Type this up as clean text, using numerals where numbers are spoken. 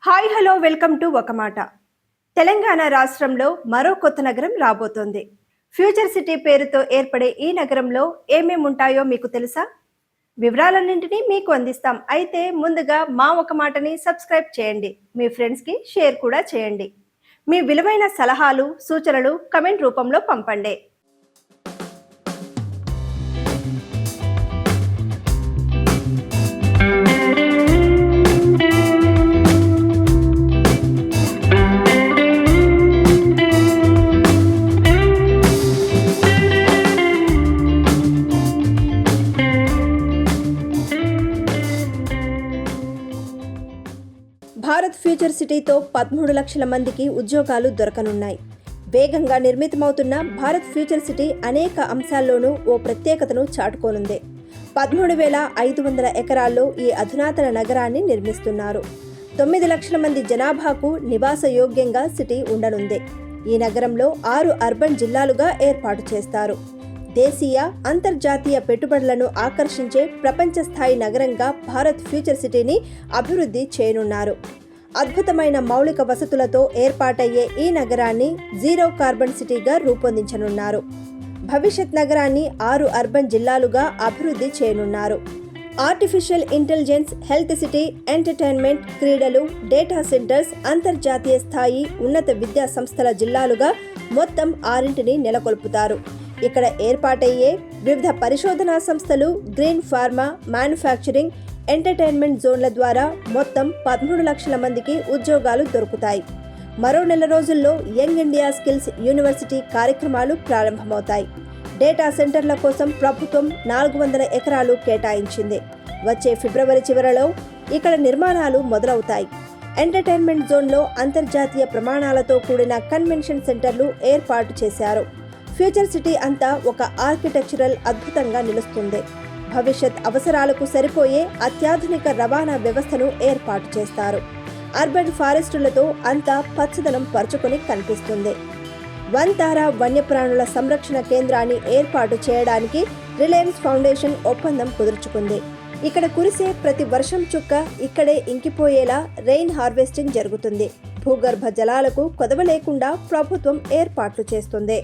Hi hello welcome to ఒక మాట. తెలంగాణ రాష్ట్రంలో మరో కొత్త నగరం రాబోతోంది. ఫ్యూచర్ సిటీ పేరుతో ఏర్పడే ఈ నగరంలో ఏమేమి ఉంటాయో మీకు తెలుసా? వివరాలన్నింటినీ మీకు అందిస్తాం. అయితే ముందుగా మా ఒక మాటని సబ్స్క్రైబ్ చేయండి, మీ ఫ్రెండ్స్కి షేర్ కూడా చేయండి. మీ విలువైన సలహాలు సూచనలు కమెంట్ రూపంలో పంపండి. భారత్ ఫ్యూచర్ సిటీతో 13 లక్షల మందికి ఉద్యోగాలు దొరకనున్నాయి. వేగంగా నిర్మితమవుతున్న భారత్ ఫ్యూచర్ సిటీ అనేక అంశాల్లోనూ ఓ ప్రత్యేకతను చాటుకోనుంది. 13,500 ఎకరాల్లో ఈ అధునాతన నగరాన్ని నిర్మిస్తున్నారు. 9 లక్షల మంది జనాభాకు నివాస యోగ్యంగా సిటీ ఉండనుంది. ఈ నగరంలో 6 అర్బన్ జిల్లాలుగా ఏర్పాటు చేస్తారు. దేశీయ, అంతర్జాతీయ పెట్టుబడులను ఆకర్షించే ప్రపంచ స్థాయి నగరంగా భారత్ ఫ్యూచర్ సిటీని అభివృద్ధి చేయనున్నారు. అద్భుతమైన మౌలిక వసతులతో ఏర్పాటయ్యే ఈ నగరాన్ని జీరో కార్బన్ సిటీగా రూపొందించనున్నారు. భవిష్యత్ నగరాన్ని 6 అర్బన్ జిల్లాలుగా అభివృద్ధి చేయనున్నారు. Artificial intelligence, health city, entertainment, క్రీడలు, డేటా సెంటర్స్, అంతర్జాతీయ స్థాయి ఉన్నత విద్యా సంస్థల జిల్లాలుగా మొత్తం 6 నెలకొల్పుతారు. ఇక్కడ ఏర్పాటయ్యే వివిధ పరిశోధనా సంస్థలు, గ్రీన్ ఫార్మా, మ్యానుఫ్యాక్చరింగ్, ఎంటర్టైన్మెంట్ జోన్ల ద్వారా మొత్తం 13 లక్షల మందికి ఉద్యోగాలు దొరుకుతాయి. మరో నెల రోజుల్లో యంగ్ ఇండియా స్కిల్స్ యూనివర్సిటీ కార్యక్రమాలు ప్రారంభమవుతాయి. డేటా సెంటర్ల కోసం ప్రభుత్వం 400 ఎకరాలు కేటాయించింది. వచ్చే ఫిబ్రవరి చివరలో ఇక్కడ నిర్మాణాలు మొదలవుతాయి. ఎంటర్టైన్మెంట్ జోన్లో అంతర్జాతీయ ప్రమాణాలతో కూడిన కన్వెన్షన్ సెంటర్లు ఏర్పాటు చేశారు. ఫ్యూచర్ సిటీ అంతా ఒక ఆర్కిటెక్చరల్ అద్భుతంగా నిలుస్తుంది. భవిష్యత్ అవసరాలకు సరిపోయే అత్యాధునిక రవాణా వ్యవస్థను ఏర్పాటు చేస్తారు. అర్బన్ ఫారెస్టులతో అంతా పచ్చదనం పరుచుకొని కనిపిస్తుంది. వంతారా వన్యప్రాణుల సంరక్షణ కేంద్రాన్ని ఏర్పాటు చేయడానికి రిలయన్స్ ఫౌండేషన్ ఒప్పందం కుదుర్చుకుంది. ఇక్కడ కురిసే ప్రతి వర్షం చుక్క ఇక్కడే ఇంకిపోయేలా రెయిన్ హార్వెస్టింగ్ జరుగుతుంది. భూగర్భ జలాలకు కొదవ లేకుండా ప్రభుత్వం ఏర్పాట్లు చేస్తుంది.